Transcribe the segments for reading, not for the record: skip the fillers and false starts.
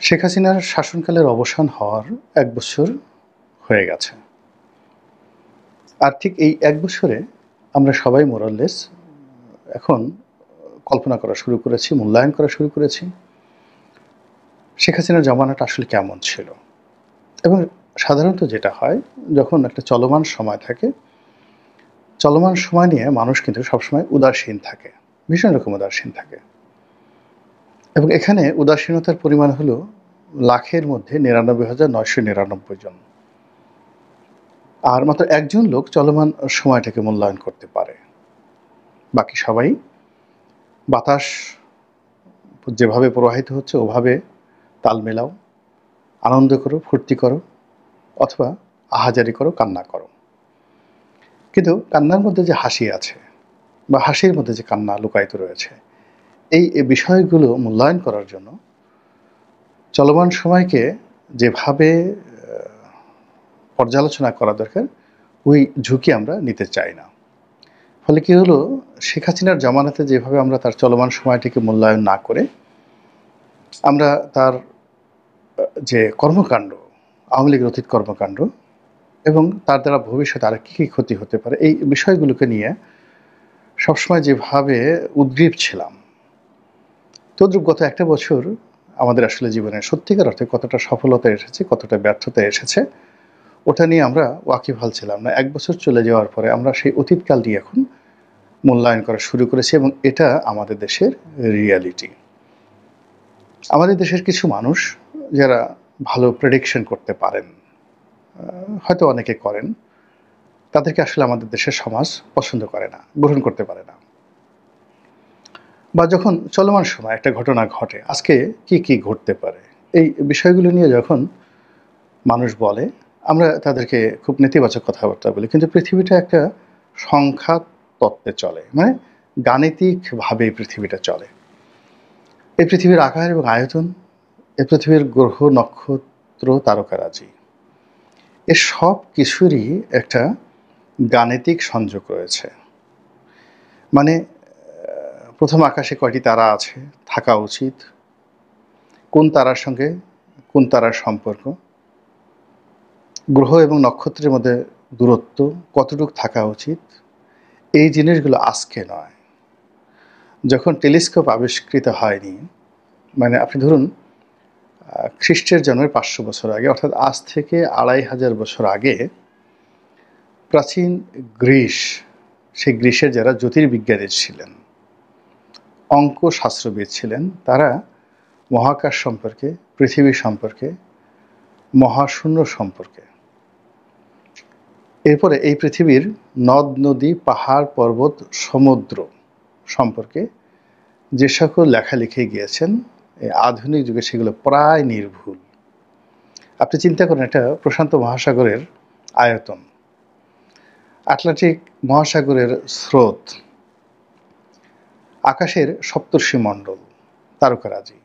শেখ হাসিনার শাসনকালের অবসান হওয়ার ১ বছর হয়ে গেছে। আর ঠিক এই ১ বছরে আমরা সবাই মোরাললেস এখন কল্পনা করা শুরু করেছি, মূল্যায়ন করা শুরু করেছি। শেখ হাসিনার জমানাটা আসলে কেমন ছিল? এবং সাধারণত যেটা হয়, যখন একটা চলমান সময় থাকে, চলমান সময় নিয়ে মানুষ কিন্তু সবসময় উদাসীন থাকে। ভীষণ রকম উদাসীন থাকে। এবং এখানে উদাসীনতার পরিমাণ হলো লাখের মধ্যে ৯৯,৯৯৯ জন। আর মাত্র একজন লোক চলমান সময়টাকে মূল্যায়ন করতে পারে। বাকি সবাই বাতাস যেভাবে প্রবাহিত হচ্ছে ওভাবে তাল মেলাও, আনন্দ করো, ফুর্তি করো, অথবা আহাজারি করো, কান্না করো। কিন্তু কান্নার মধ্যে যে হাসি আছে বা হাসির মধ্যে যে কান্না লুকায়িত রয়েছে, এই বিষয়গুলো মূল্যায়ন করার জন্য চলমান সময়কে যেভাবে পর্যালোচনা করা দরকার, ওই ঝুঁকি আমরা নিতে চাই না। ফলে কি হলো, শেখ হাসিনার জামানাতে যেভাবে আমরা তার চলমান সময়টিকে মূল্যায়ন না করে আমরা তার যে কর্মকাণ্ড, আওয়ামী লীগের অতীত কর্মকাণ্ড এবং তার দ্বারা ভবিষ্যতে আর কী কী ক্ষতি হতে পারে, এই বিষয়গুলোকে নিয়ে সবসময় যেভাবে উদ্গ্রীব ছিলাম, তদ্রূপ গত একটা বছর আমাদের আসলে জীবনে সত্যিকার অর্থে কতটা সফলতা এসেছে, কতটা ব্যর্থতা এসেছে, ওটা নিয়ে আমরা ওয়াকিবহাল ছিলাম না। ১ বছর চলে যাওয়ার পরে আমরা সেই অতীতকাল নিয়ে এখন মূল্যায়ন করা শুরু করেছি এবং এটা আমাদের দেশের রিয়ালিটি। আমাদের দেশের কিছু মানুষ যারা ভালো প্রেডিকশন করতে পারেন, হয়তো অনেকে করেন, তাদেরকে আসলে আমাদের দেশের সমাজ পছন্দ করে না, গ্রহণ করতে পারে না। বা যখন চলমান সময় একটা ঘটনা ঘটে, আজকে কি কি ঘটতে পারে, এই বিষয়গুলো নিয়ে যখন মানুষ বলে, আমরা তাদেরকে খুব নেতিবাচক কথাবার্তা বলি। কিন্তু পৃথিবীটা একটা সংখ্যা তত্ত্বে চলে, মানে গাণিতিকভাবে এই পৃথিবীটা চলে। এই পৃথিবীর আকার এবং আয়তন, এই পৃথিবীর গ্রহ, নক্ষত্র, তারকারাজি, এর সব কিছুরই একটা গাণিতিক সংযোগ রয়েছে। মানে প্রথম আকাশে কয়টি তারা আছে, থাকা উচিত, কোন তারার সঙ্গে কোন তারার সম্পর্ক, গ্রহ এবং নক্ষত্রের মধ্যে দূরত্ব কতটুকু থাকা উচিত, এই জিনিসগুলো আজকে নয়। যখন টেলিস্কোপ আবিষ্কৃত হয়নি, মানে আপনি ধরুন খ্রিস্টের জন্মের ৫০০ বছর আগে, অর্থাৎ আজ থেকে ২৫০০ বছর আগে প্রাচীন গ্রিস, সেই গ্রিসের যারা জ্যোতির্বিজ্ঞানী ছিলেন, অঙ্ক শাস্ত্রবিদ ছিলেন, তারা মহাকাশ সম্পর্কে, পৃথিবী সম্পর্কে, মহাশূন্য সম্পর্কে, এরপরে এই পৃথিবীর নদ নদী, পাহাড়, পর্বত, সমুদ্র সম্পর্কে যে সকল লেখা লিখে গিয়েছেন, এই আধুনিক যুগে সেগুলো প্রায় নির্ভুল। আপনি চিন্তা করেন, এটা প্রশান্ত মহাসাগরের আয়তন, আটলান্টিক মহাসাগরের স্রোত, আকাশের সপ্তর্ষিমণ্ডল, তারকারাজি,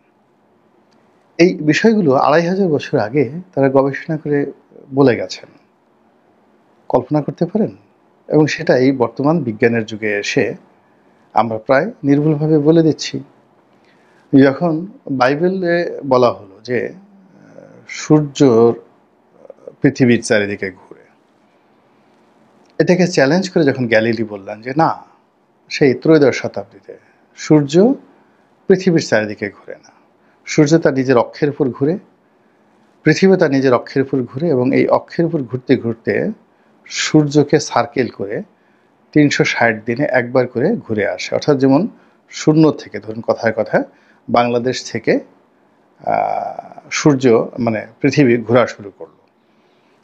এই বিষয়গুলো ২৫০০ বছর আগে তারা গবেষণা করে বলে গেছেন। কল্পনা করতে পারেন? এবং সেটা এই বর্তমান বিজ্ঞানের যুগে এসে আমরা প্রায় নির্ভুলভাবে বলে দিচ্ছি। যখন বাইবেলে বলা হলো যে সূর্য পৃথিবীর চারিদিকে ঘুরে, এটাকে চ্যালেঞ্জ করে যখন গ্যালিলি বললেন যে না, সেই ত্রয়োদশ শতাব্দীতে সূর্য পৃথিবীর চারিদিকে ঘুরে না, সূর্য তার নিজের অক্ষের উপর ঘুরে, পৃথিবী তার নিজের অক্ষের উপর ঘুরে, এবং এই অক্ষের উপর ঘুরতে ঘুরতে সূর্যকে সার্কেল করে ৩৬০ দিনে একবার করে ঘুরে আসে। অর্থাৎ যেমন শূন্য থেকে, ধরুন কথায় কথায় বাংলাদেশ থেকে সূর্য মানে পৃথিবী ঘোরা শুরু করলো,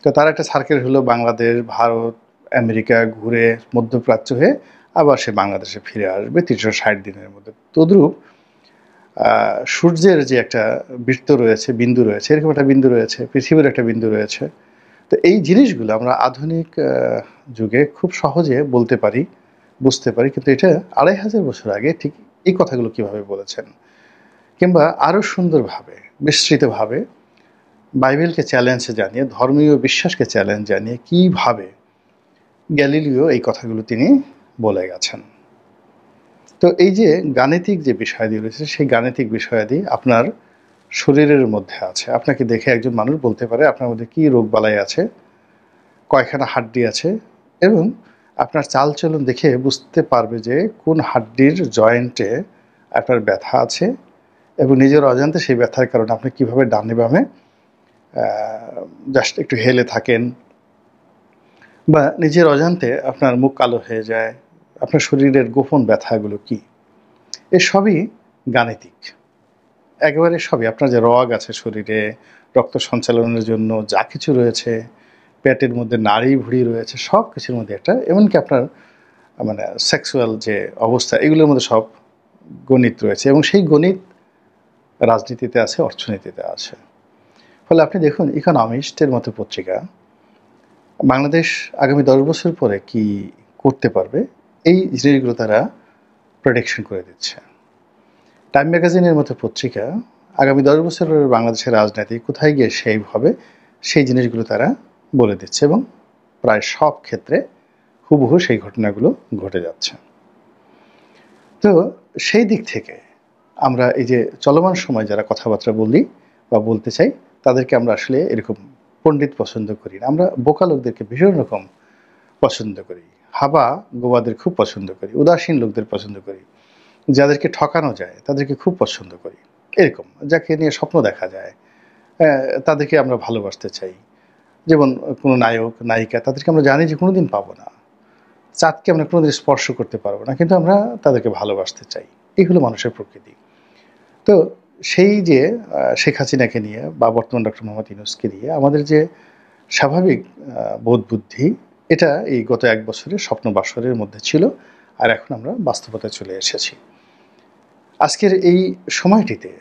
তো তার একটা সার্কেল হলো বাংলাদেশ, ভারত, আমেরিকা ঘুরে মধ্যপ্রাচ্য হয়ে আবার সে বাংলাদেশে ফিরে আসবে ৩৬০ দিনের মধ্যে। তদ্রূপ সূর্যের যে একটা বৃত্ত রয়েছে, বিন্দু রয়েছে, এরকম একটা বিন্দু রয়েছে, পৃথিবীর একটা বিন্দু রয়েছে। তো এই জিনিসগুলো আমরা আধুনিক যুগে খুব সহজে বলতে পারি, বুঝতে পারি, কিন্তু এটা ২৫০০ বছর আগে ঠিক এই কথাগুলো কিভাবে বলেছেন, কিংবা আরও সুন্দরভাবে বিস্তৃতভাবে বাইবেলকে চ্যালেঞ্জ জানিয়ে, ধর্মীয় বিশ্বাসকে চ্যালেঞ্জ জানিয়ে কিভাবে গ্যালিলিও এই কথাগুলো তিনি বলে গেছেন। তো এই যে গাণিতিক যে বিষয়াদি রয়েছে, সেই গাণিতিক বিষয়াদি আপনার শরীরের মধ্যে আছে। আপনাকে দেখে একজন মানুষ বলতে পারে আপনার মধ্যে কী রোগবালাই আছে, কয়খানা হাড্ডি আছে, এবং আপনার চালচলন দেখে বুঝতে পারবে যে কোন হাড্ডির জয়েন্টে আপনার ব্যথা আছে, এবং নিজের অজান্তে সেই ব্যথার কারণে আপনি কীভাবে ডানে বামে জাস্ট একটু হেলে থাকেন, বা নিজের অজান্তে আপনার মুখ কালো হয়ে যায়, আপনার শরীরের গোপন ব্যথাগুলো কী, এসবই গাণিতিক। একেবারে সবই আপনার যে রগ আছে শরীরে, রক্ত সঞ্চালনের জন্য যা কিছু রয়েছে, পেটের মধ্যে নাড়ি ভুঁড়ি রয়েছে, সব কিছুর মধ্যে একটা, এমনকি আপনার মানে সেক্সুয়াল যে অবস্থা, এগুলোর মধ্যে সব গণিত রয়েছে, এবং সেই গণিত রাজনীতিতে আছে, অর্থনীতিতে আছে। ফলে আপনি দেখুন ইকোনমিস্টের মতো পত্রিকা বাংলাদেশ আগামী 10 বছর পরে কি করতে পারবে, এই জিনিসগুলো তারা প্রেডিকশন করে দিচ্ছে। টাইম ম্যাগাজিনের মতো পত্রিকা আগামী 10 বছরের বাংলাদেশের রাজনীতি কোথায় গিয়ে শেপ হবে, সেই জিনিসগুলো তারা বলে দিচ্ছে, এবং প্রায় সব ক্ষেত্রে হুবহু সেই ঘটনাগুলো ঘটে যাচ্ছে। তো সেই দিক থেকে আমরা এই যে চলমান সময় যারা কথাবার্তা বলি বা বলতে চাই, তাদেরকে আমরা আসলে এরকম পণ্ডিত পছন্দ করি না। আমরা বোকা লোকদেরকে ভীষণ রকম পছন্দ করি, হাবা গোবাদের খুব পছন্দ করি, উদাসীন লোকদের পছন্দ করি, যাদেরকে ঠকানো যায় তাদেরকে খুব পছন্দ করি, এরকম যাকে নিয়ে স্বপ্ন দেখা যায় তাদেরকে আমরা ভালোবাসতে চাই। যেমন কোনো নায়ক নায়িকা, তাদেরকে আমরা জানি যে কোনোদিন পাবো না, চাঁদকে আমরা কোনোদিন স্পর্শ করতে পারবো না, কিন্তু আমরা তাদেরকে ভালোবাসতে চাই। এই হলো মানুষের প্রকৃতি। তো সেই যে শেখ হাসিনাকে নিয়ে বা বর্তমান ডক্টর মোহাম্মদ ইউনূসকে নিয়ে আমাদের যে স্বাভাবিক বোধ বুদ্ধি, এটা এই গত 1 বছরে স্বপ্ন বাসরের মধ্যে ছিল, আর এখন আমরা বাস্তবতায় চলে এসেছি। আজকের এই সময়টিতে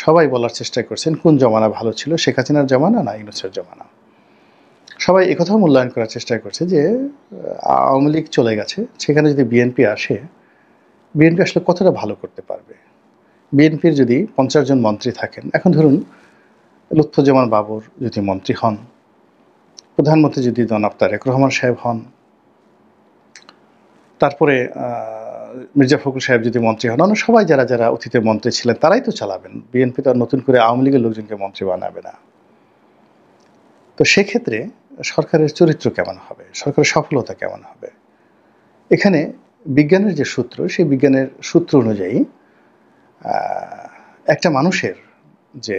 সবাই বলার চেষ্টা করছেন কোন জমানা ভালো ছিল, শেখ হাসিনার জমানা না ইউনূসের জমানা। সবাই একথাও মূল্যায়ন করার চেষ্টা করছে যে আওয়ামী লীগ চলে গেছে, সেখানে যদি বিএনপি আসে, বিএনপি আসলে কতটা ভালো করতে পারবে। বিএনপির যদি 50 জন মন্ত্রী থাকেন, এখন ধরুন লুৎফুজ্জামান বাবর যদি মন্ত্রী হন, প্রধানমন্ত্রী যদি জনাব তারেক রহমান সাহেব হন, তারপরে মির্জা ফখরুল সাহেব যদি মন্ত্রী হন, অন্য সবাই যারা যারা অতীতে মন্ত্রী ছিলেন তারাই তো চালাবেন। বিএনপি তো আর নতুন করে আওয়ামী লীগের লোকজনকে মন্ত্রী বানাবে না। তো সেক্ষেত্রে সরকারের চরিত্র কেমন হবে, সরকারের সফলতা কেমন হবে, এখানে বিজ্ঞানের যে সূত্র, সেই বিজ্ঞানের সূত্র অনুযায়ী একটা মানুষের যে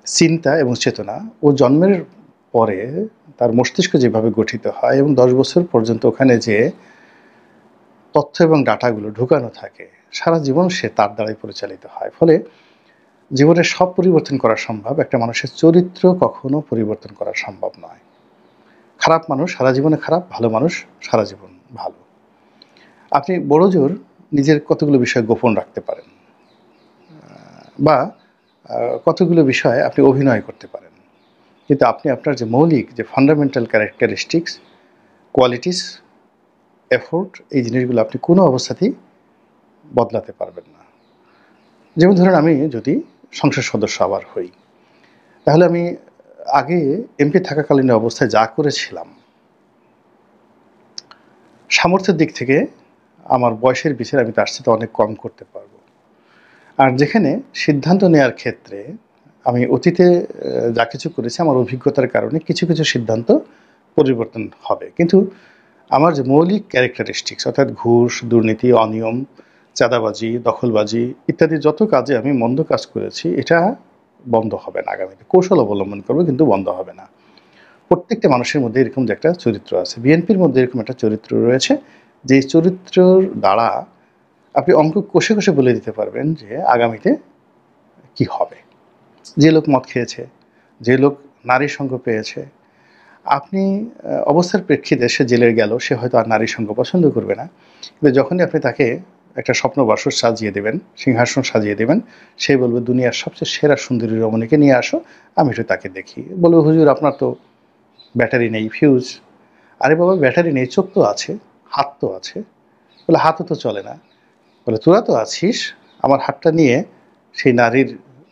চিন্তা এবং চেতনা, ও জন্মের পরে তার মস্তিষ্ক যেভাবে গঠিত হয় এবং 10 বছর পর্যন্ত ওখানে যে তথ্য এবং ডাটাগুলো ঢুকানো থাকে, সারা জীবন সে তার দ্বারাই পরিচালিত হয়। ফলে জীবনের সব পরিবর্তন করা সম্ভব, একটা মানুষের চরিত্র কখনো পরিবর্তন করা সম্ভব নয়। খারাপ মানুষ সারা জীবনে খারাপ, ভালো মানুষ সারা জীবন ভালো। আপনি বড় জোর নিজের কতগুলো বিষয় গোপন রাখতে পারেন, বা কতগুলো বিষয়ে আপনি অভিনয় করতে পারেন, কিন্তু আপনি আপনার যে মৌলিক যে ফান্ডামেন্টাল ক্যারেক্টারিস্টিক্স, কোয়ালিটিস, এফোর্ট, এই জিনিসগুলো আপনি কোনো অবস্থাতেই বদলাতে পারবেন না। যেমন ধরুন আমি যদি সংসদ সদস্য আবার হই, তাহলে আমি আগে এমপি থাকাকালীন অবস্থায় যা করেছিলাম, সামর্থ্যের দিক থেকে আমার বয়সের বিচারে আমি তার সাথে অনেক কম করতে পারবো। আর যেখানে সিদ্ধান্ত নেওয়ার ক্ষেত্রে আমি অতীতে যা কিছু করেছি, আমার অভিজ্ঞতার কারণে কিছু কিছু সিদ্ধান্ত পরিবর্তন হবে, কিন্তু আমার যে মৌলিক ক্যারেক্টারিস্টিক্স, অর্থাৎ ঘুষ, দুর্নীতি, অনিয়ম, চাঁদাবাজি, দখলবাজি ইত্যাদি যত কাজে আমি মন্দ কাজ করেছি, এটা বন্ধ হবে না। আগামীতে কৌশল অবলম্বন করবো, কিন্তু বন্ধ হবে না। প্রত্যেকটা মানুষের মধ্যে এরকম যে একটা চরিত্র আছে, বিএনপির মধ্যে এরকম একটা চরিত্র রয়েছে, যে চরিত্রর দ্বারা আপনি অঙ্ক কষে কষে বলে দিতে পারবেন যে আগামীতে কি হবে। যে লোক মদ খেয়েছে, যে লোক নারী সঙ্গ পেয়েছে, আপনি অবস্থার প্রেক্ষিতে সে জেলে গেল, সে হয়তো আর নারী সঙ্গ পছন্দ করবে না, কিন্তু যখনই আপনি তাকে একটা স্বপ্ন বাসর সাজিয়ে দেবেন, সিংহাসন সাজিয়ে দেবেন, সে বলবে দুনিয়ার সবচেয়ে সেরা সুন্দরী রমণীকে নিয়ে আসো, আমি একটু তাকে দেখি। বলবে হুজুর আপনার তো ব্যাটারি নেই, ফিউজ। আরে বাবা ব্যাটারি নেই, চোখ তো আছে, হাত তো আছে। বলে হাতও তো চলে না। বলে তোরা তো আছিস, আমার হাতটা নিয়ে সেই নারীর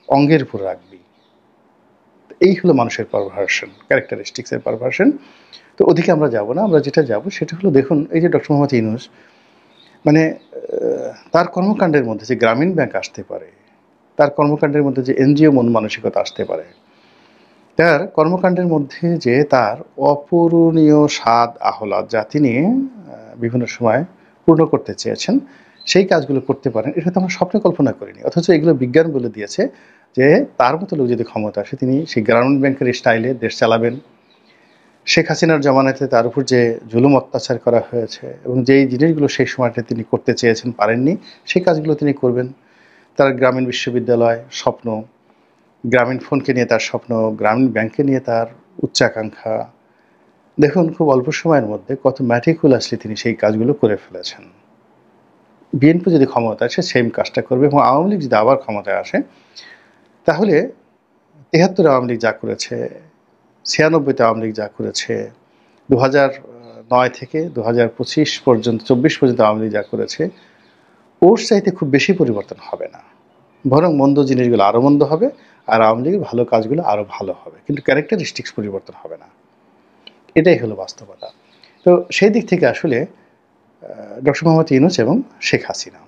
অঙ্গের উপর রাখবি। এই হলো মানুষের পারভার্সন, ক্যারেক্টারিস্টিক্সের পারভার্সন। তো ওদিকে আমরা যাব না, আমরা যেটা যাব সেটা হলো, দেখুন এই যে ডক্টর মোহাম্মদ ইউনূস, মানে তার কর্মকাণ্ডের মধ্যে যে গ্রামীণ ব্যাংক আসতে পারে, তার কর্মকাণ্ডের মধ্যে যে এনজিও মন মানসিকতা আসতে পারে, তার কর্মকাণ্ডের মধ্যে যে তার অপূরণীয় স্বাদ আহ্লাদ যা তিনি বিভিন্ন সময় পূর্ণ করতে চেয়েছেন, সেই কাজগুলো করতে পারেন, এটা তো আমরা স্বপ্নে কল্পনা করিনি। অথচ এগুলো বিজ্ঞান বলে দিয়েছে যে তার মতো লোক যদি ক্ষমতা আসে, তিনি সেই গ্রামীণ ব্যাংকের স্টাইলে দেশ চালাবেন। শেখ হাসিনার জমানাতে তার উপর যে জুলুম অত্যাচার করা হয়েছে এবং যেই জিনিসগুলো সেই সময়টা তিনি করতে চেয়েছেন, পারেননি, সেই কাজগুলো তিনি করবেন। তার গ্রামীণ বিশ্ববিদ্যালয় স্বপ্ন, গ্রামীণ ফোনকে নিয়ে তার স্বপ্ন, গ্রামীণ ব্যাংকে নিয়ে তার উচ্চাকাঙ্ক্ষা। দেখুন খুব অল্প সময়ের মধ্যে কত ম্যাটিকুলাসলি তিনি সেই কাজগুলো করে ফেলেছেন। বিএনপি যদি ক্ষমতা আসে সেম কাজটা করবে, এবং আওয়ামী লীগ যদি আবার ক্ষমতায় আসে, তাহলে ৭৩ আওয়ামী লীগ যা করেছে, ৯৬তে আওয়ামী লীগ যা করেছে, ২০০৯ থেকে ২০২৫ পর্যন্ত ২৪ পর্যন্ত আওয়ামী লীগ যা করেছে, ওর চাইতে খুব বেশি পরিবর্তন হবে না, বরং মন্দ জিনিসগুলো আরও মন্দ হবে, আর আওয়ামী লীগের ভালো কাজগুলো আরও ভালো হবে, কিন্তু ক্যারেক্টারিস্টিক্স পরিবর্তন হবে না। এটাই হলো বাস্তবতা। তো সেই দিক থেকে আসলে ডক্টর মোহাম্মদ ইউনূস এবং শেখ হাসিনা,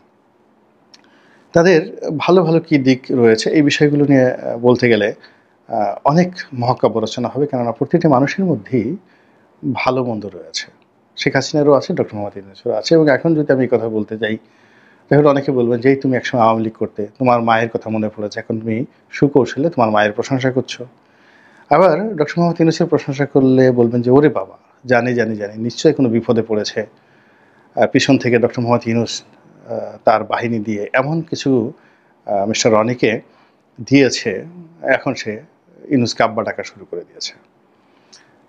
তাদের ভালো ভালো কী দিক রয়েছে এই বিষয়গুলো নিয়ে বলতে গেলে অনেক মহাকাব্য রচনা হবে, কেননা প্রতিটি মানুষের মধ্যেই ভালো মন্দ রয়েছে। শেখ হাসিনারও আছে, ডক্টর মোহাম্মদ ইউনূসেরও আছে। এবং এখন যদি আমি এই কথা বলতে যাই, তাহলে অনেকে বলবেন যে তুমি একসময় আওয়ামী লীগ করতে, তোমার মায়ের কথা মনে পড়েছে, এখন তুমি সুকৌশলে তোমার মায়ের প্রশংসা করছো। আবার ডক্টর মোহাম্মদ ইউনূসের প্রশংসা করলে বলবেন যে ওরে বাবা, জানি জানি জানি নিশ্চয়ই কোনো বিপদে পড়েছে, পিছন থেকে ডক্টর মোহাম্মদ ইউনূস তার বাহিনী দিয়ে এমন কিছু মিস্টার রনিকে দিয়েছে, এখন সে ইউনূসকে আব্বা ডাকা শুরু করে দিয়েছে।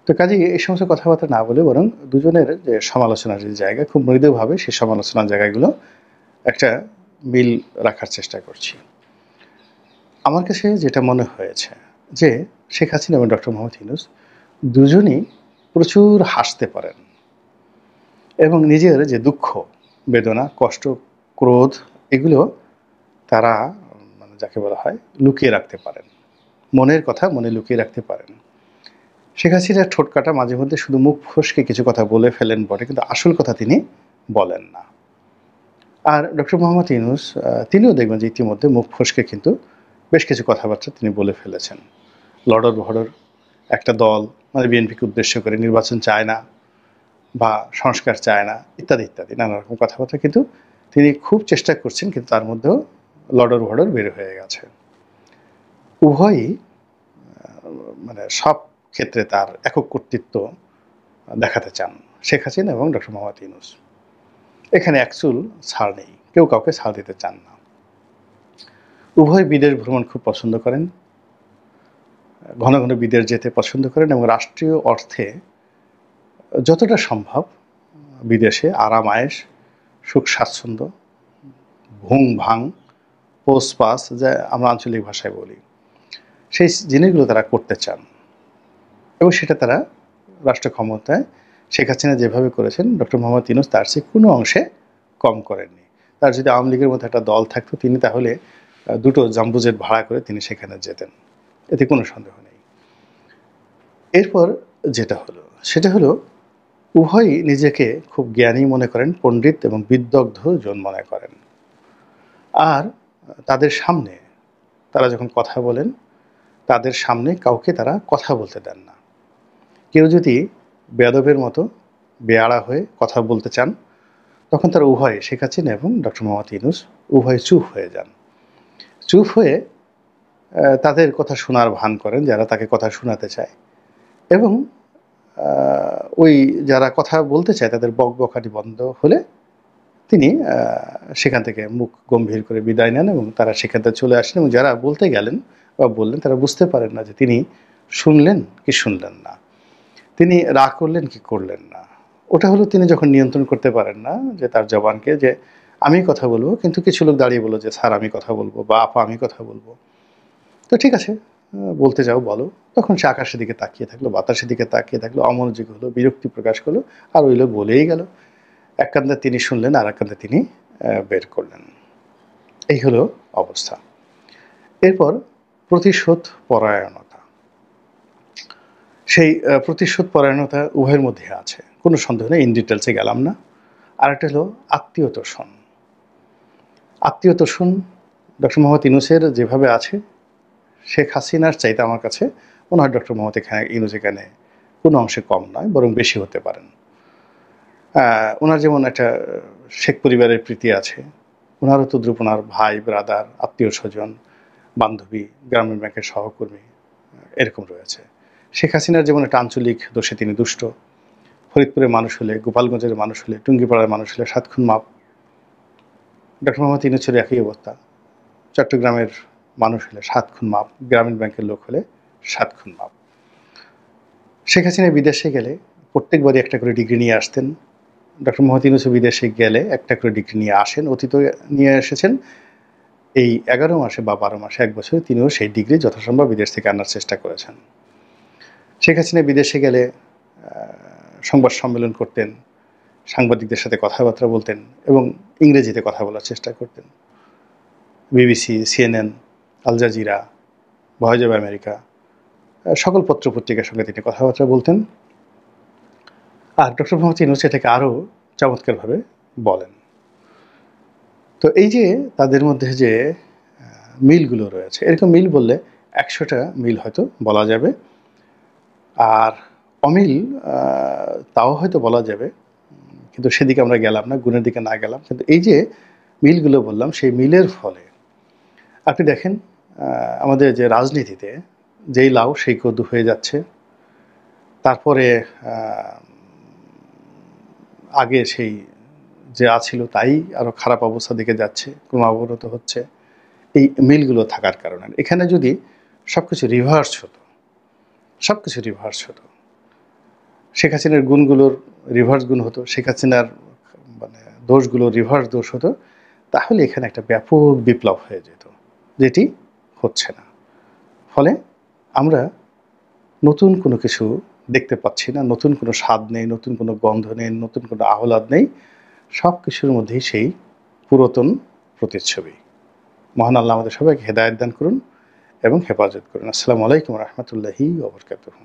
তো কাজেই এই সমস্ত কথাবার্তা না বলে বরং দুজনের যে সমালোচনার যে জায়গা, খুব মৃদুভাবে সেই সমালোচনার জায়গাগুলো একটা মিল রাখার চেষ্টা করছি। আমার কাছে যেটা মনে হয়েছে যে শেখ হাসিনা এবং ডক্টর মোহাম্মদ ইউনূস দুজনই প্রচুর হাসতে পারেন এবং নিজের যে দুঃখ, বেদনা, কষ্ট, ক্রোধ, এগুলো তারা মানে যাকে বলা হয় লুকিয়ে রাখতে পারেন, মনের কথা মনে লুকিয়ে রাখতে পারেন। শেখ হাসিনার ঠোঁটকাটা মাঝে মধ্যে শুধু মুখ ফসকে কিছু কথা বলে ফেলেন বটে, কিন্তু আসল কথা তিনি বলেন না। আর ডক্টর মোহাম্মদ ইউনূস তিনিও দেখবেন যে ইতিমধ্যে মুখ ফসকে কিন্তু বেশ কিছু কথাবার্তা তিনি বলে ফেলেছেন। লড়র ভড়র একটা দল, মানে বিএনপিকে উদ্দেশ্য করে, নির্বাচন চায় না বা সংস্কার চায় না, ইত্যাদি ইত্যাদি নানা রকম কথাবার্তা কিন্তু তিনি খুব চেষ্টা করছেন, কিন্তু তার মধ্যেও লড়র ভড়র বের হয়ে গেছে। উভয়ই মানে সব ক্ষেত্রে তার একক কর্তৃত্ব দেখাতে চান, শেখ হাসিনা এবং ডক্টর মোহাম্মদ ইউনূস। এখানে একচুল ছাড় নেই, কেউ কাউকে ছাড় দিতে চান না। উভয় বিদেশ ভ্রমণ খুব পছন্দ করেন, ঘন ঘন বিদেশ যেতে পছন্দ করেন এবং রাষ্ট্রীয় অর্থে যতটা সম্ভব বিদেশে আরাম আয়েশ, সুখ স্বাচ্ছন্দ্য, ভুং ভাং, পোস পাস, যা আমরা আঞ্চলিক ভাষায় বলি, সেই জিনিসগুলো তারা করতে চান এবং সেটা তারা রাষ্ট্র ক্ষমতায় শেখ হাসিনা যেভাবে করেছেন, ডক্টর মোহাম্মদ ইউনূস তার চেয়ে কোনো অংশে কম করেননি। তার যদি আওয়ামী লীগের মতো একটা দল থাকতো, তিনি তাহলে দুটো জাম্বো জেট ভাড়া করে তিনি সেখানে যেতেন, এতে কোনো সন্দেহ নেই। এরপর যেটা হলো সেটা হলো উভয়ই নিজেকে খুব জ্ঞানী মনে করেন, পণ্ডিত এবং বিদগ্ধ জন মনে করেন। আর তাদের সামনে তারা যখন কথা বলেন, তাদের সামনে কাউকে তারা কথা বলতে দেন না। কেউ যদি বেয়াদবের মতো বেয়াড়া হয়ে কথা বলতে চান, তখন তারা উভয়ে, শেখ হাসিনা এবং ডক্টর মোহাম্মদ ইউনূস, উভয়ে চুপ হয়ে যান। চুপ হয়ে তাদের কথা শোনার ভান করেন যারা তাকে কথা শোনাতে চায়, এবং ওই যারা কথা বলতে চায় তাদের বকবকানি বন্ধ হলে তিনি সেখান থেকে মুখ গম্ভীর করে বিদায় নেন এবং তারা সেখান থেকে চলে আসেন। এবং যারা বলতে গেলেন বা বললেন, তারা বুঝতে পারেন না যে তিনি শুনলেন কি শুনলেন না, তিনি রাগ করলেন কি করলেন না। ওটা হলো তিনি যখন নিয়ন্ত্রণ করতে পারেন না যে তার জবানকে, যে আমি কথা বলবো, কিন্তু কিছু লোক দাঁড়িয়ে বলল যে স্যার আমি কথা বলবো বা আপা আমি কথা বলবো, তো ঠিক আছে বলতে যাও বলো। তখন সে আকাশের দিকে তাকিয়ে থাকলো, বাতাসের দিকে তাকিয়ে থাকলো, অমনোযোগী হলো, বিরক্তি প্রকাশ করলো, আর ওই লোক বলেই গেল। এক কান্দে তিনি শুনলেন, আর এক কান্দে তিনি বের করলেন। এই হলো অবস্থা। এরপর প্রতিশোধ পরায়ণতা, সেই প্রতিশোধ পরায়ণতা উভয়ের মধ্যে আছে, কোনো সন্দেহ নেই, ইন ডিটেলসে গেলাম না। আর একটা হলো আত্মীয় তোষণ। আত্মীয় তোষণ ডক্টর মোহাম্মদ ইউনূসের যেভাবে আছে শেখ হাসিনার চাইতে আমার কাছে মনে হয় ডক্টর মোহাম্মদ ইউনূস এখানে কোনো অংশে কম নয়, বরং বেশি হতে পারেন। ওনার যেমন একটা শেখ পরিবারের প্রীতি আছে, ওনারও তদ্রুপ ওনার ভাই, ব্রাদার, আত্মীয়-স্বজন, বান্ধবী, গ্রামীণ ব্যাংকের সহকর্মী এরকম রয়েছে। শেখ হাসিনার যেমন একটা আঞ্চলিক দোষে তিনি দুষ্ট। ফরিদপুরের মানুষ হলে, গোপালগঞ্জের মানুষ হলে, টুঙ্গিপাড়ার মানুষ হলে ৭ খুন মাপ। ডক্টর মোহাম্মদ ইউনূসের একই অবস্থা। চট্টগ্রামের মানুষ হলে ৭ খুন মাপ, গ্রামীণ ব্যাংকের লোক হলে ৭ খুন মাপ। শেখ হাসিনা বিদেশে গেলে প্রত্যেকবারই একটা করে ডিগ্রি নিয়ে আসতেন। ডক্টর মোহাম্মদ ইউনূসও বিদেশে গেলে একটা করে ডিগ্রি নিয়ে আসেন, অতীতেও নিয়ে এসেছেন। এই ১১ মাসে বা ১২ মাসে ১ বছরে তিনিও সেই ডিগ্রি যথাসম্ভব বিদেশ থেকে আনার চেষ্টা করেছেন। শেখ হাসিনা বিদেশে গেলে সংবাদ সম্মেলন করতেন, সাংবাদিকদের সাথে কথাবার্তা বলতেন এবং ইংরেজিতে কথা বলার চেষ্টা করতেন। BBC, CNN, Al Jazeera, Voice of America সকল পত্র-পত্রিকার সঙ্গে তিনি কথাবার্তা বলতেন। আর ডক্টর মোহাম্মদ ইউনূস এটাকে আরও চমৎকারভাবে বলেন। তো এই যে তাদের মধ্যে যে মিলগুলো রয়েছে, এরকম মিল বললে ১০০টা মিল হয়তো বলা যাবে। আর অমিল তাও হয়তো বলা যাবে, কিন্তু সেদিকে আমরা গেলাম না, গুণের দিকে না গেলাম। কিন্তু এই যে মিলগুলো বললাম, সেই মিলের ফলে আপনি দেখেন আমাদের যে রাজনীতিতে যেই লাউ সেই কদু হয়ে যাচ্ছে। তারপরে আগে সেই যে আছিল তাই আরও খারাপ অবস্থার দিকে যাচ্ছে, ক্রমাগত হচ্ছে এই মিলগুলো থাকার কারণে। এখানে যদি সবকিছু রিভার্স হতো, সবকিছু রিভার্স হতো, শেখ হাসিনার গুণগুলোর রিভার্স গুণ হতো, শেখ হাসিনার মানে দোষগুলো রিভার্স দোষ হতো, তাহলে এখানে একটা ব্যাপক বিপ্লব হয়ে যেত, যেটি হচ্ছে না। ফলে আমরা নতুন কোনো কিছু দেখতে পাচ্ছি না, নতুন কোনো স্বাদ নেই, নতুন কোনো গন্ধ নেই, নতুন কোনো আহ্লাদ নেই। সব কিছুর মধ্যেই সেই পুরাতন প্রতিচ্ছবি। মহান আল্লাহ আমাদের সবাইকে হেদায়েত দান করুন এবং হেফাজত করুন। আসসালামু আলাইকুম ওয়া রাহমাতুল্লাহি ওয়া বারাকাতুহু।